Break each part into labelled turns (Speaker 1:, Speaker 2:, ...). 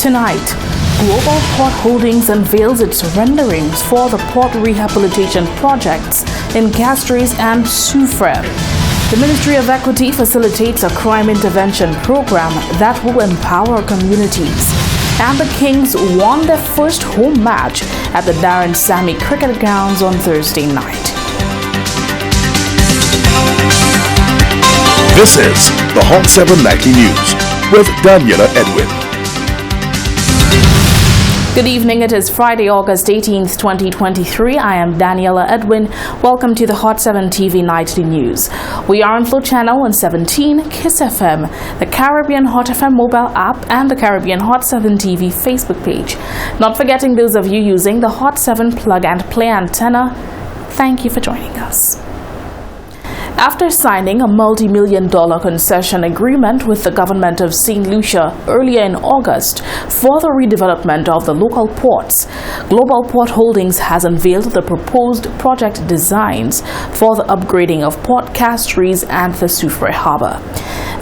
Speaker 1: Tonight, Global Port Holdings unveils its renderings for the port rehabilitation projects in Castries and Soufrière. The Ministry of Equity facilitates a crime intervention program that will empower communities. And the Kings won their first home match at the Darren Sammy Cricket Grounds on Thursday night.
Speaker 2: This is the Hot 790 News with Daniela Edwin.
Speaker 1: Good evening. It is Friday, August 18th, 2023. I am Daniela Edwin. Welcome to the Hot 7 TV Nightly News. We are on Flow Channel 117, Kiss FM, the Caribbean Hot FM mobile app, and the Caribbean Hot 7 TV Facebook page. Not forgetting those of you using the Hot 7 plug and play antenna, thank you for joining us. After signing a multi-million-dollar concession agreement with the government of St. Lucia earlier in August for the redevelopment of the local ports, Global Port Holdings has unveiled the proposed project designs for the upgrading of Port Castries and the Soufrière Harbour.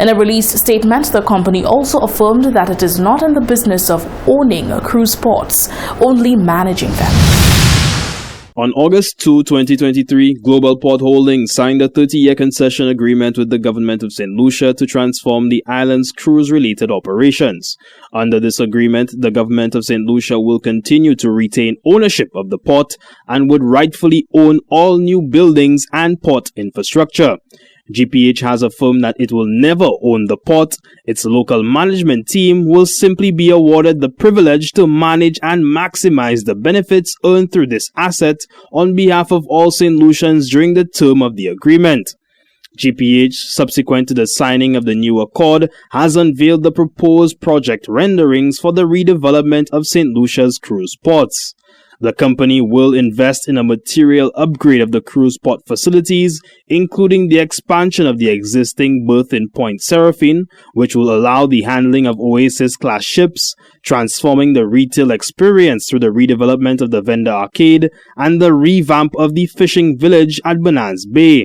Speaker 1: In a released statement, the company also affirmed that it is not in the business of owning cruise ports, only managing them.
Speaker 3: On August 2, 2023, Global Port Holdings signed a 30-year concession agreement with the government of St. Lucia to transform the island's cruise-related operations. Under this agreement, the government of St. Lucia will continue to retain ownership of the port and would rightfully own all new buildings and port infrastructure. GPH has affirmed that it will never own the port. Its local management team will simply be awarded the privilege to manage and maximize the benefits earned through this asset on behalf of all St. Lucians during the term of the agreement. GPH, subsequent to the signing of the new accord, has unveiled the proposed project renderings for the redevelopment of St. Lucia's cruise ports. The company will invest in a material upgrade of the cruise port facilities, including the expansion of the existing berth in Point Seraphine, which will allow the handling of Oasis-class ships, transforming the retail experience through the redevelopment of the vendor arcade, and the revamp of the fishing village at Bonanza Bay.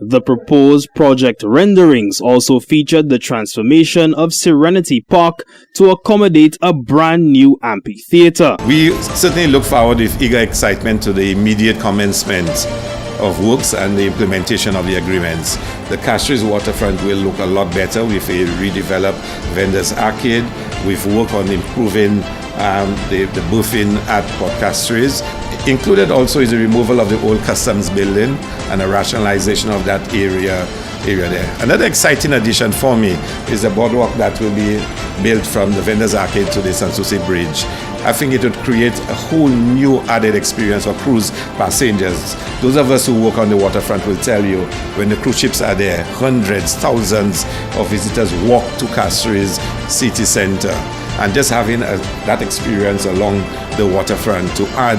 Speaker 3: The proposed project renderings also featured the transformation of Serenity Park to accommodate a brand new amphitheater.
Speaker 4: We certainly look forward with eager excitement to the immediate commencement of works and the implementation of the agreements. The Castries waterfront will look a lot better with a redeveloped vendors arcade. We've worked on improving the berthing at Port Castries. Included also is the removal of the old customs building and a rationalization of that area there. Another exciting addition for me is the boardwalk that will be built from the vendors arcade to the Sans Souci Bridge. I think it would create a whole new added experience for cruise passengers. Those of us who work on the waterfront will tell you when the cruise ships are there, hundreds, thousands of visitors walk to Castries city center. And just having that experience along the waterfront to add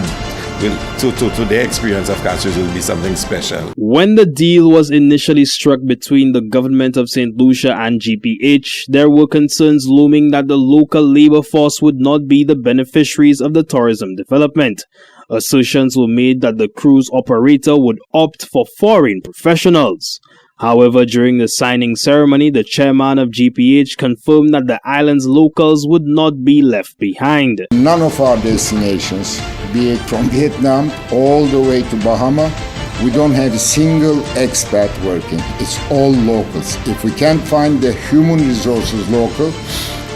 Speaker 4: to the experience of Castries will be something special.
Speaker 3: When the deal was initially struck between the government of St. Lucia and GPH, there were concerns looming that the local labor force would not be the beneficiaries of the tourism development. Assertions were made that the cruise operator would opt for foreign professionals. However, during the signing ceremony, the chairman of GPH confirmed that the island's locals would not be left behind.
Speaker 5: None of our destinations, be it from Vietnam all the way to Bahama, we don't have a single expat working. It's all locals. If we can't find the human resources local,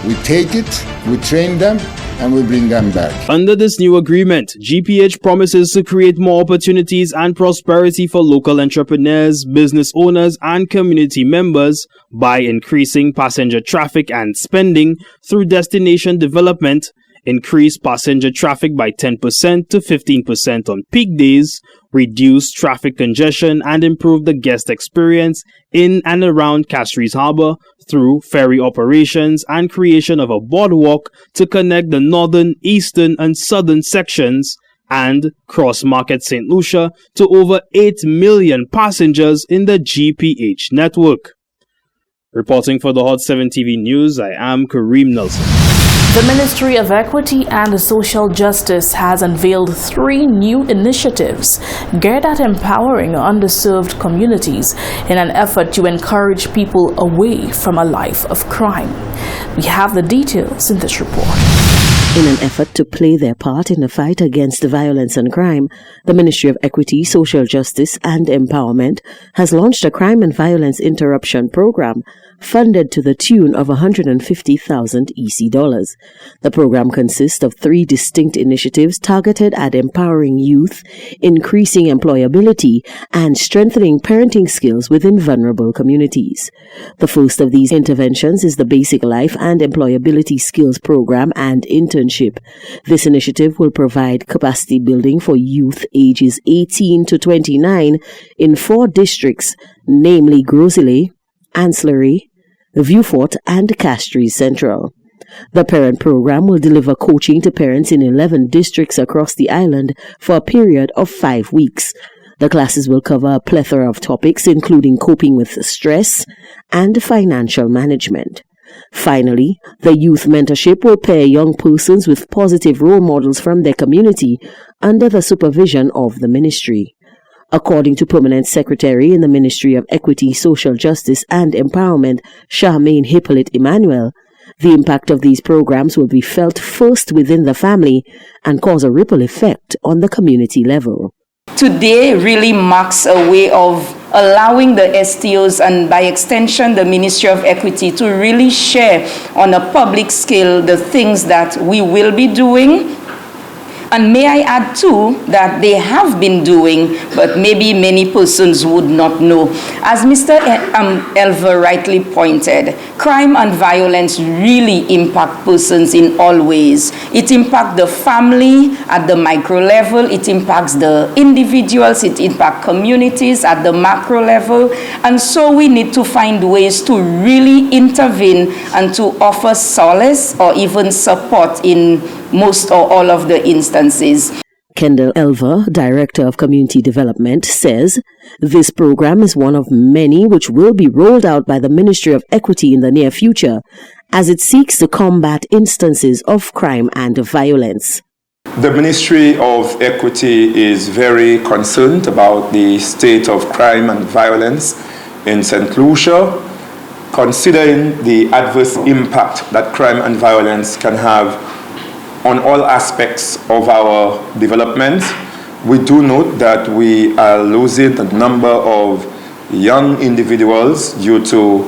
Speaker 5: we take it, we train them, and we bring them back.
Speaker 3: Under this new agreement, GPH promises to create more opportunities and prosperity for local entrepreneurs, business owners, and community members by increasing passenger traffic and spending through destination development, increase passenger traffic by 10% to 15% on peak days, reduce traffic congestion, and improve the guest experience in and around Castries Harbour through ferry operations and creation of a boardwalk to connect the northern, eastern, and southern sections, and Cross Market St. Lucia to over 8 million passengers in the GPH network. Reporting for the Hot 7 TV News, I am Kareem Nelson.
Speaker 1: The Ministry of Equity and Social Justice has unveiled 3 new initiatives geared at empowering underserved communities in an effort to encourage people away from a life of crime. We have the details in this report.
Speaker 6: In an effort to play their part in the fight against violence and crime, the Ministry of Equity, Social Justice and Empowerment has launched a crime and violence interruption program funded to the tune of 150,000 EC dollars. The program consists of 3 distinct initiatives targeted at empowering youth, increasing employability, and strengthening parenting skills within vulnerable communities. The first of these interventions is the Basic Life and Employability Skills Program and Internship. This initiative will provide capacity building for youth ages 18 to 29 in 4 districts, namely Grosile, Ancillary, Vieux-Fort, and Castries Central. The parent program will deliver coaching to parents in 11 districts across the island for a period of 5 weeks. The classes will cover a plethora of topics, including coping with stress and financial management. Finally, the youth mentorship will pair young persons with positive role models from their community under the supervision of the ministry. According to Permanent Secretary in the Ministry of Equity, Social Justice and Empowerment, Charmaine Hippolyte Emmanuel, the impact of these programs will be felt first within the family and cause a ripple effect on the community level.
Speaker 7: Today really marks a way of allowing the STOs and by extension the Ministry of Equity to really share on a public scale the things that we will be doing. And may I add too that they have been doing, but maybe many persons would not know. As Mr. Elver rightly pointed, crime and violence really impact persons in all ways. It impacts the family at the micro level, it impacts the individuals, it impacts communities at the macro level. And so we need to find ways to really intervene and to offer solace or even support in most or all of the instances.
Speaker 6: Kendall Elver, Director of Community Development, says this program is one of many which will be rolled out by the Ministry of Equity in the near future as it seeks to combat instances of crime and violence.
Speaker 8: The Ministry of Equity is very concerned about the state of crime and violence in St. Lucia, considering the adverse impact that crime and violence can have on all aspects of our development. We do note that we are losing a number of young individuals due to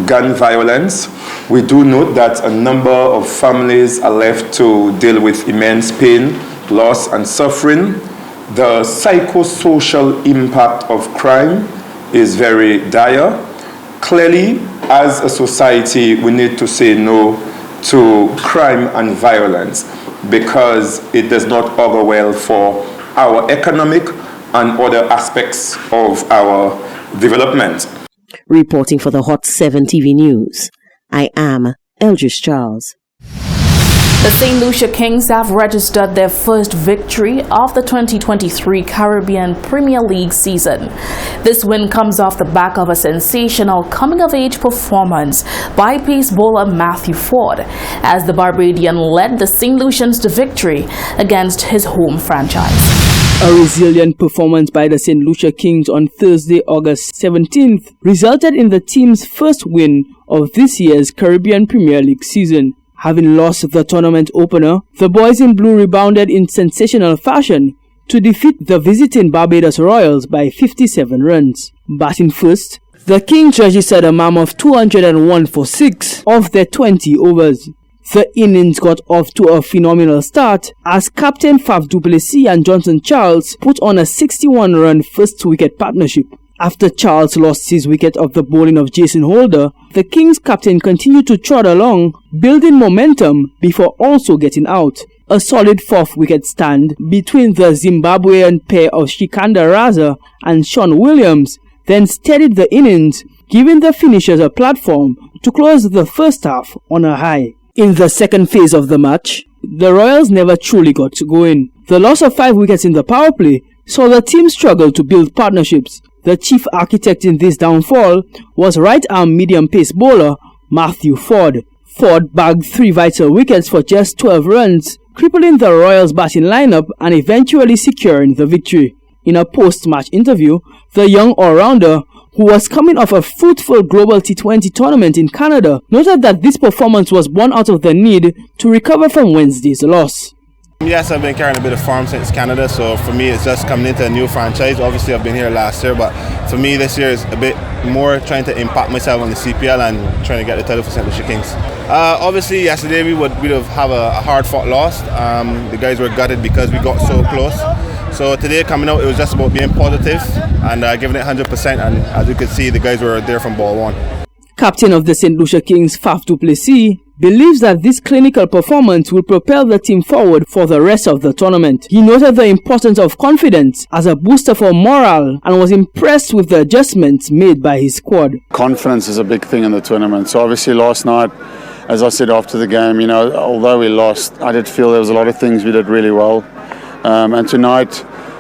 Speaker 8: gun violence. We do note that a number of families are left to deal with immense pain, loss, and suffering. The psychosocial impact of crime is very dire. Clearly, as a society, we need to say no to crime and violence because it does not augur well for our economic and other aspects of our development.
Speaker 6: Reporting for the Hot 7 TV News, I am Eldridge Charles.
Speaker 1: The St. Lucia Kings have registered their first victory of the 2023 Caribbean Premier League season. This win comes off the back of a sensational coming-of-age performance by pace bowler Matthew Ford, as the Barbadian led the St. Lucians to victory against his home franchise.
Speaker 9: A resilient performance by the St. Lucia Kings on Thursday, August 17th, resulted in the team's first win of this year's Caribbean Premier League season. Having lost the tournament opener, the boys in blue rebounded in sensational fashion to defeat the visiting Barbados Royals by 57 runs. Batting first, the Kings registered a mammoth 201 for 6 of their 20 overs. The innings got off to a phenomenal start as Captain Faf du Plessis and Johnson Charles put on a 61-run first-wicket partnership. After Charles lost his wicket off the bowling of Jason Holder, the Kings captain continued to trot along, building momentum before also getting out. A solid 4th wicket stand between the Zimbabwean pair of Shikanda Raza and Sean Williams then steadied the innings, giving the finishers a platform to close the first half on a high. In the second phase of the match, the Royals never truly got going. The loss of 5 wickets in the power play saw the team struggle to build partnerships. The chief architect in this downfall was right-arm medium-pace bowler Matthew Ford. Ford bagged 3 vital wickets for just 12 runs, crippling the Royals' batting lineup and eventually securing the victory. In a post-match interview, the young all-rounder, who was coming off a fruitful global T20 tournament in Canada, noted that this performance was born out of the need to recover from Wednesday's loss.
Speaker 10: Yes, I've been carrying a bit of form since Canada, so for me it's just coming into a new franchise. Obviously I've been here last year, but for me this year is a bit more trying to impact myself on the CPL and trying to get the title for St. Lucia Kings. Obviously yesterday we would have a hard-fought loss. The guys were gutted because we got so close. So today coming out, it was just about being positive and giving it 100%, and as you could see, the guys were there from ball one.
Speaker 9: Captain of the St. Lucia Kings, Faf du Plessis, believes that this clinical performance will propel the team forward for the rest of the tournament. He noted the importance of confidence as a booster for morale and was impressed with the adjustments made by his squad.
Speaker 11: Confidence is a big thing in the tournament. So obviously last night, as I said after the game, although we lost, I did feel there was a lot of things we did really well. And tonight,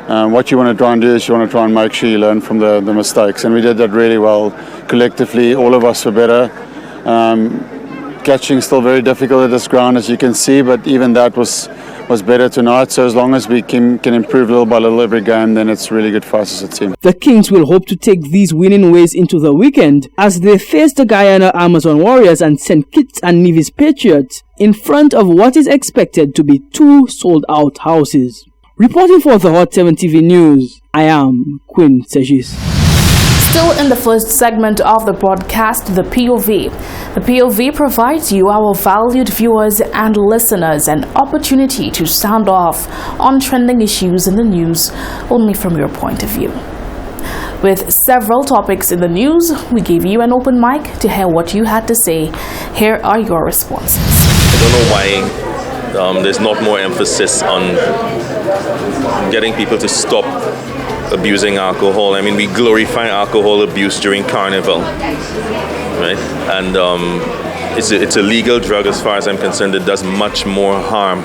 Speaker 11: what you want to try and do is you want to try and make sure you learn from the mistakes. And we did that really well. Collectively, all of us were better. Catching still very difficult at this ground, as you can see, but even that was better tonight. So as long as we can improve little by little every game, then it's really good for us as a team.
Speaker 9: The Kings will hope to take these winning ways into the weekend as they face the Guyana Amazon Warriors and St. Kitts and Nevis Patriots in front of what is expected to be 2 sold-out houses. Reporting for the Hot 7 TV News, I am Quinn Segis.
Speaker 1: Still in the first segment of the broadcast, The POV. The POV provides you, our valued viewers and listeners, an opportunity to sound off on trending issues in the news, only from your point of view. With several topics in the news, we gave you an open mic to hear what you had to say. Here are your responses.
Speaker 12: I don't know why there's not more emphasis on getting people to stop abusing alcohol. I mean, we glorify alcohol abuse during Carnival, right? And it's a legal drug as far as I'm concerned. It does much more harm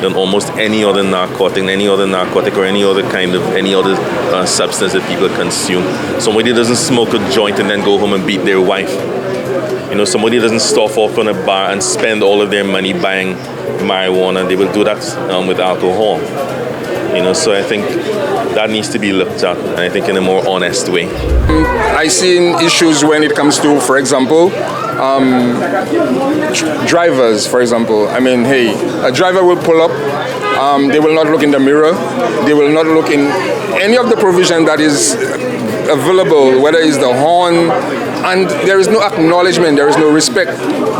Speaker 12: than almost any other narcotic or any other substance that people consume. Somebody doesn't smoke a joint and then go home and beat their wife. Somebody doesn't stuff off on a bar and spend all of their money buying marijuana. They will do that with alcohol. So I think that needs to be looked at, and I think in a more honest way.
Speaker 13: I see issues when it comes to, for example, drivers, for example. I mean, hey, a driver will pull up, they will not look in the mirror, they will not look in any of the provision that is available, whether it's the horn, and there is no acknowledgement, there is no respect.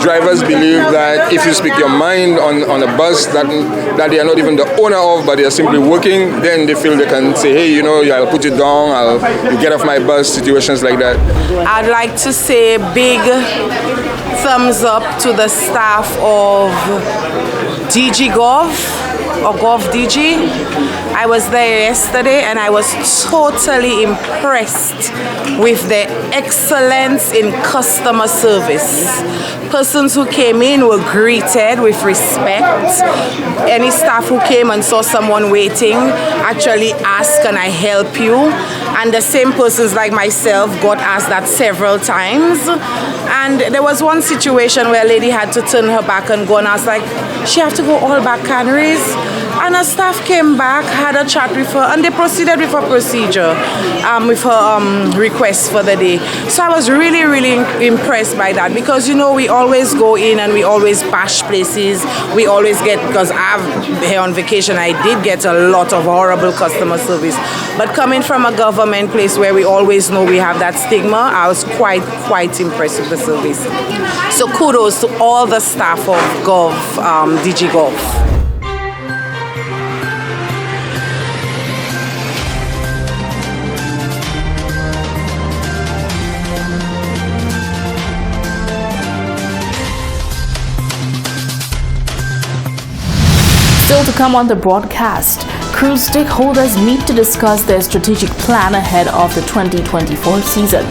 Speaker 13: Drivers believe that if you speak your mind on a bus that they are not even the owner of, but they are simply working, then they feel they can say, hey, I'll put you down, you get off my bus, situations like that.
Speaker 14: I'd like to say big thumbs up to the staff of DG Gov or Gov DG. I was there yesterday and I was totally impressed with the excellence in customer service. Persons who came in were greeted with respect. Any staff who came and saw someone waiting actually asked, can I help you? And the same persons like myself got asked that several times. And there was one situation where a lady had to turn her back and go, and I was like, she have to go all back canaries? And her staff came back, had a chat with her, and they proceeded with her procedure, with her request for the day. So I was really, really impressed by that, because we always go in and we always bash places. We always get, because I'm here on vacation, I did get a lot of horrible customer service. But coming from a government place where we always know we have that stigma, I was quite impressed with the service. So kudos to all the staff of Gov, DG Gov.
Speaker 1: Still to come on the broadcast, cruise stakeholders meet to discuss their strategic plan ahead of the 2024 season.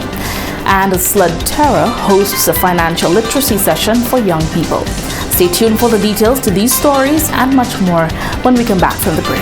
Speaker 1: And Slud Terror hosts a financial literacy session for young people. Stay tuned for the details to these stories and much more when we come back from the break.